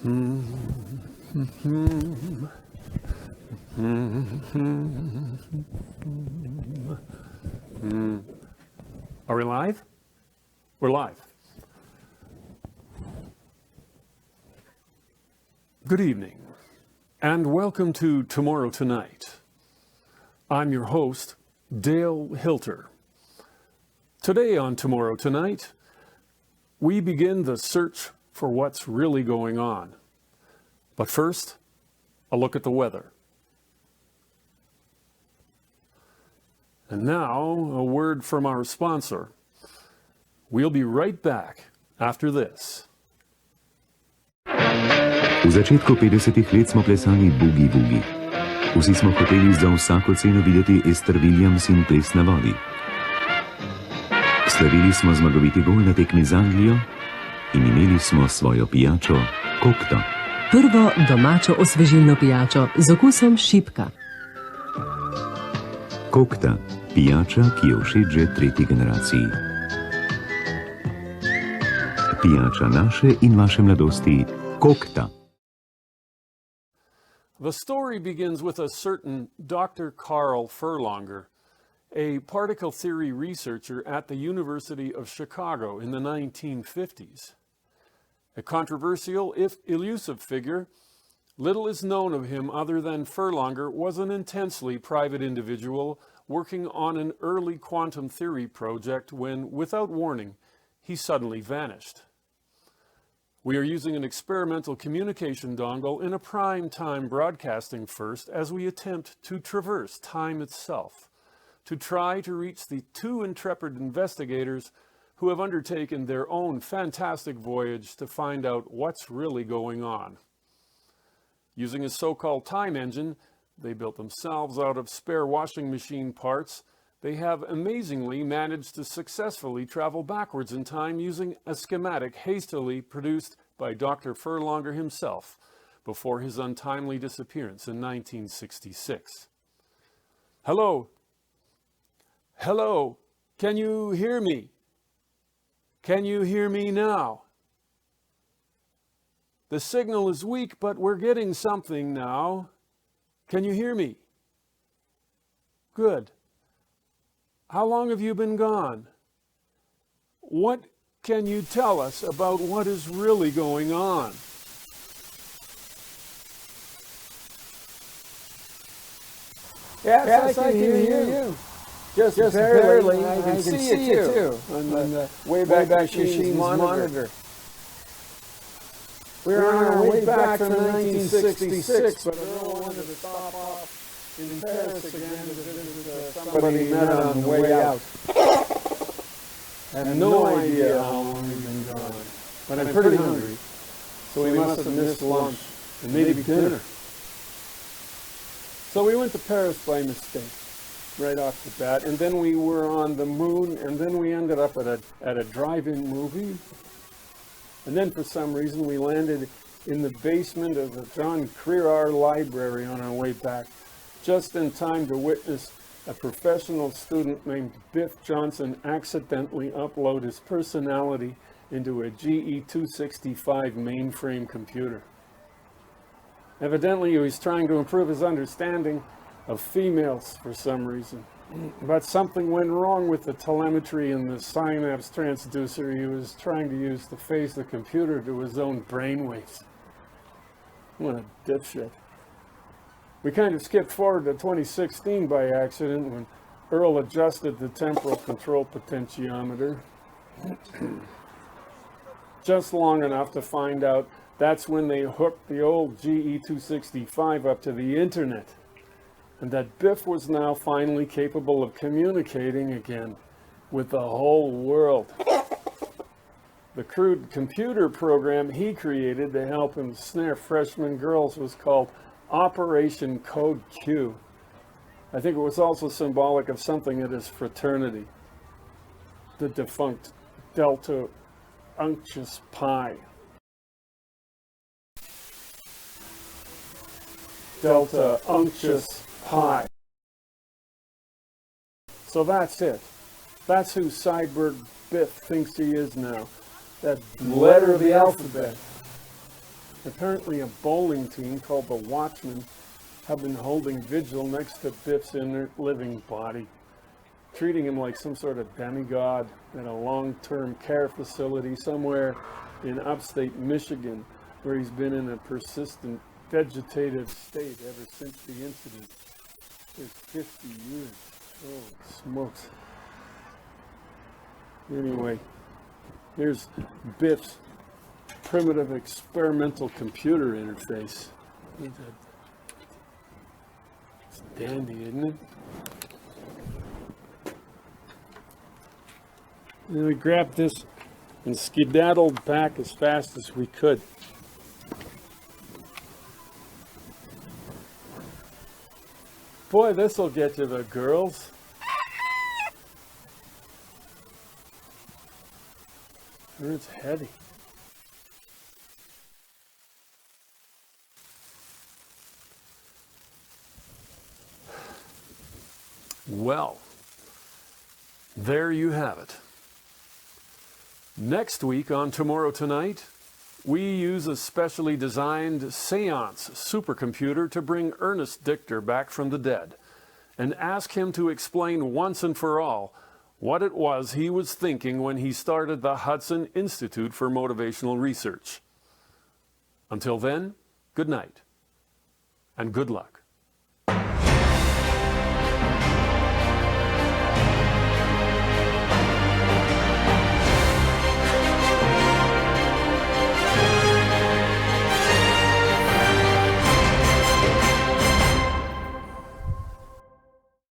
Are we live? We're live. Good evening, and welcome to Tomorrow Tonight. I'm your host, Dale Hilter. Today on Tomorrow Tonight, we begin the search for what's really going on. But first, a look at the weather. And now, a word from our sponsor. We'll be right back after this. V začetku 50-ih let smo plesali bugi-vugi. Vsi smo hoteli za vsako ceno videti Ester Williams in ples na vodi. Slavili smo zmagoviti gol na tekmi z Anglijo in imeli smo svojo pijačo kokto. Prvo domačo osvežilno pijačo z okusom šipka. Kokta, pijača, ki je všeč že tretji generaciji. Pijača naše in vaše mladosti, kokta. The story begins with a certain Dr. Carl Furlonger, a particle theory researcher at the University of Chicago in the 1950s. A controversial, if elusive figure, little is known of him other than Furlonger was an intensely private individual working on an early quantum theory project when, without warning, he suddenly vanished. We are using an experimental communication dongle in a prime time broadcasting first as we attempt to traverse time itself, to try to reach the two intrepid investigators who have undertaken their own fantastic voyage to find out what's really going on. Using a so-called time engine they built themselves out of spare washing machine parts, they have amazingly managed to successfully travel backwards in time using a schematic hastily produced by Dr. Furlonger himself before his untimely disappearance in 1966. Hello? Hello? Can you hear me? Can you hear me now? The signal is weak, but we're getting something now. Can you hear me? Good. How long have you been gone? What can you tell us about what is really going on? Yes, I can hear you. Just barely. I can see you too. On the Wayback Machine's monitor. We're on our way back from 1966, but Earl wanted to stop off in Paris again to visit somebody he met on the way out. I have no idea how long we've been gone, but I'm pretty hungry, so we must have missed lunch and maybe dinner. So we went to Paris by mistake, right off the bat, and then we were on the moon, and then we ended up at a drive-in movie. And then for some reason we landed in the basement of the John Crerar Library on our way back, just in time to witness a professional student named Biff Johnson accidentally upload his personality into a GE265 mainframe computer. Evidently he was trying to improve his understanding of females for some reason. But something went wrong with the telemetry in the synapse transducer. He was trying to use to phase the computer to his own brainwaves. What a dipshit. We kind of skipped forward to 2016 by accident when Earl adjusted the temporal control potentiometer. Just long enough to find out that's when they hooked the old GE265 up to the internet. And that Biff was now finally capable of communicating again with the whole world. The crude computer program he created to help him snare freshman girls was called Operation Code Q. I think it was also symbolic of something at his fraternity, the defunct Delta Unctious Pi. Delta Unctious Pi. So that's it. That's who Cyborg Biff thinks he is now. That letter of the alphabet. Apparently a bowling team called the Watchmen have been holding vigil next to Biff's inert living body, treating him like some sort of demigod at a long-term care facility somewhere in upstate Michigan, where he's been in a persistent vegetative state ever since the incident. There's 50 years. Holy smokes. Anyway, here's Biff's primitive experimental computer interface. It's dandy, isn't it? And we grabbed this and skedaddled back as fast as we could. Boy, this'll get you the girls. And it's heavy. Well, there you have it. Next week on Tomorrow Tonight, we use a specially designed seance supercomputer to bring Ernest Dichter back from the dead and ask him to explain once and for all what it was he was thinking when he started the Hudson Institute for Motivational Research. Until then, good night and good luck.